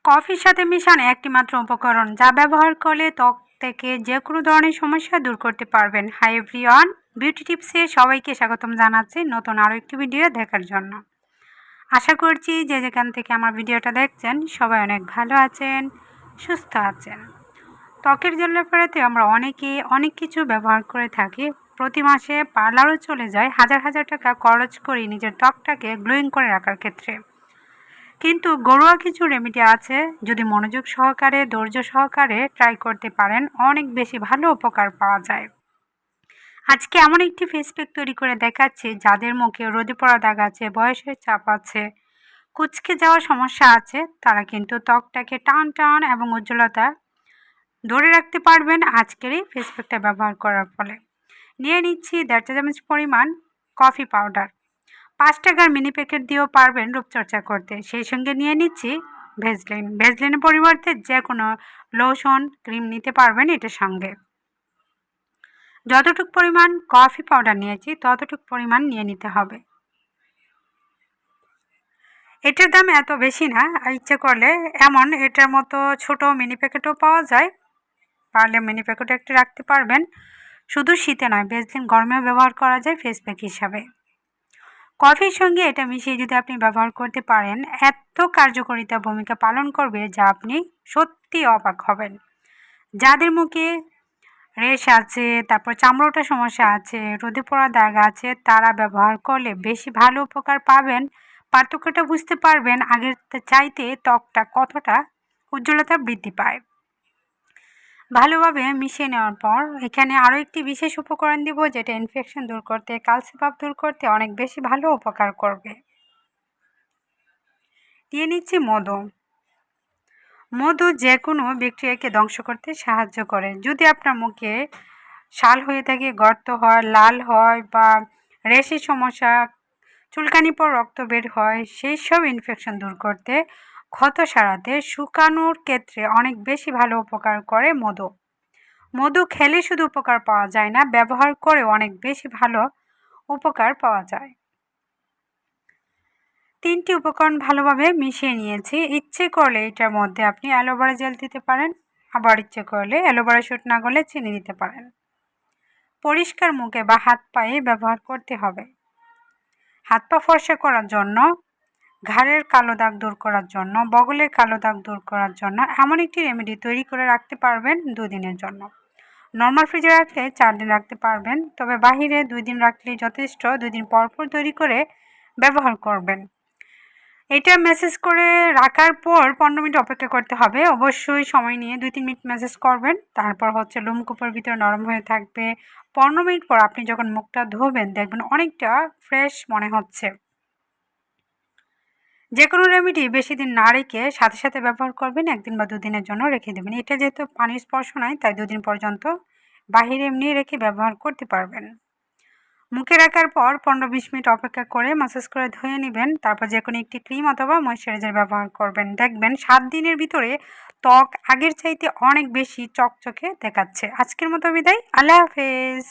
কফির সাথে মিশানো একটি মাত্র উপকরণ যা ব্যবহার করলে ত্বক থেকে যে কোনো ধরনের সমস্যা দূর করতে পারবেন। হাই এভরিওয়ান, বিউটি টিপসে সবাইকে স্বাগতম জানাচ্ছি নতুন আরও একটি ভিডিও দেখার জন্য। আশা করছি যে যেখান থেকে আমার ভিডিওটা দেখছেন সবাই অনেক ভালো আছেন, সুস্থ আছেন। ত্বকের জন্য ফেরাতে আমরা অনেকে অনেক কিছু ব্যবহার করে থাকি। প্রতি মাসে পার্লারও চলে যায় হাজার হাজার টাকা খরচ করি নিজের ত্বকটাকে গ্লোয়িং করে রাখার ক্ষেত্রে। কিন্তু ঘরোয়া কিছু রেমেডি আছে, যদি মনোযোগ সহকারে ধৈর্য সহকারে ট্রাই করতে পারেন অনেক বেশি ভালো উপকার পাওয়া যায়। আজকে এমন একটি ফেস প্যাক তৈরি করে দেখাচ্ছি যাদের মুখে রোদে পড়া দাগ আছে, বয়সের চাপ আছে, কুচকে যাওয়ার সমস্যা আছে, তারা কিন্তু ত্বকটাকে টান টান এবং উজ্জ্বলতা ধরে রাখতে পারবেন আজকের এই ফেস প্যাকটা ব্যবহার করার ফলে। নিয়ে নিচ্ছি 1.5 চা চামচ পরিমাণ কফি পাউডার। 5 টাকার মিনি প্যাকেট দিয়েও পারবেন রূপচর্চা করতে। সেই সঙ্গে নিয়ে নিচ্ছি ভেজলিনের পরিবর্তে যে কোনো লোশন ক্রিম নিতে পারবেন এটার সঙ্গে। যতটুকু পরিমাণ কফি পাউডার নিয়েছি ততটুকু পরিমাণ নিয়ে নিতে হবে। এটার দাম এত বেশি না, ইচ্ছে করলে এমন এটার মতো ছোট মিনি প্যাকেটও পাওয়া যায়, পারলে মিনি প্যাকেটও একটু রাখতে পারবেন। শুধু শীতে নয়, ভেজলিন গরমেও ব্যবহার করা যায় ফেস প্যাক হিসাবে। কফির সঙ্গে এটা মিশিয়ে যদি আপনি ব্যবহার করতে পারেন এত কার্যকারিতা ভূমিকা পালন করবে যা আপনি সত্যি অবাক হবেন। যাদের মুখে রেশ আছে, তারপর চামড়া ওঠার সমস্যা আছে, রোদে পড়া দাগ আছে, তারা ব্যবহার করলে বেশি ভালো উপকার পাবেন। পার্থক্যটা বুঝতে পারবেন আগের চাইতে ত্বকটা কতটা উজ্জ্বলতা বৃদ্ধি পায়। ভালোভাবে মিশিয়ে নেওয়ার পর এখানে আরও একটি বিশেষ উপকরণ দিব যেটা ইনফেকশন দূর করতে, কালচে-ভাব দূর করতে অনেক বেশি ভালো উপকার করবে। দিয়ে নিচ্ছি মধু। মধু যে কোনো ব্যাকটেরিয়াকে ধ্বংস করতে সাহায্য করে। যদি আপনার মুখে শাল হয়ে থাকে, গর্ত হয়, লাল হয় বা রেশের সমস্যা, চুলকানি পর রক্ত বের হয়, সেই সব ইনফেকশন দূর করতে, ক্ষত সারাতে, শুকানোর ক্ষেত্রে অনেক বেশি ভালো উপকার করে মধু। মধু খেলে শুধু উপকার পাওয়া যায় না, ব্যবহার করে অনেক বেশি ভালো উপকার পাওয়া যায়। 3টি উপকরণ ভালোভাবে মিশিয়ে নিয়েছি। ইচ্ছে করলে এটার মধ্যে আপনি অ্যালোভেরা জেল দিতে পারেন, আবার ইচ্ছে করলে অ্যালোভেরা শুট না করলে চিনি দিতে পারেন। পরিষ্কার মুখে বা হাত পায়ে ব্যবহার করতে হবে। হাত পা ফর্সা করার জন্য, ঘাড়ের কালো দাগ দূর করার জন্য, বগলের কালো দাগ দূর করার জন্য এমন একটি রেমেডি তৈরি করে রাখতে পারবেন 2 দিনের জন্য। নর্মাল ফ্রিজে রাখলে 4 দিন রাখতে পারবেন, তবে বাহিরে 2 দিন রাখলেই যথেষ্ট। 2 দিন পর পর তৈরি করে ব্যবহার করবেন। এটা ম্যাসেজ করে রাখার পর 15 মিনিট অপেক্ষা করতে হবে। অবশ্যই সময় নিয়ে 2-3 মিনিট ম্যাসেজ করবেন। তারপর লোমকূপের ভিতরে নরম হয়ে থাকবে। 15 মিনিট পর আপনি যখন মুখটা ধোবেন দেখবেন অনেকটা ফ্রেশ মনে হচ্ছে। যে কোনো রেমেডি বেশি দিন না রেখে সাথে সাথে ব্যবহার করবেন, 1 দিন বা 2 দিনের জন্য রেখে দেবেন। এটা যেহেতু পানির স্পর্শ নাই তাই 2 দিন পর্যন্ত বাহিরে এমনি রেখে ব্যবহার করতে পারবেন। মুখে রাখার পর 15-20 মিনিট অপেক্ষা করে ম্যাসাজ করে ধুয়ে নেবেন। তারপর যে কোনো একটি ক্রিম অথবা ময়েশ্চারাইজার ব্যবহার করবেন। দেখবেন 7 দিনের ভিতরে ত্বক আগের চাইতে অনেক বেশি চকচকে দেখাচ্ছে। আজকের মতো বিদায়, আল্লাহ হাফেজ।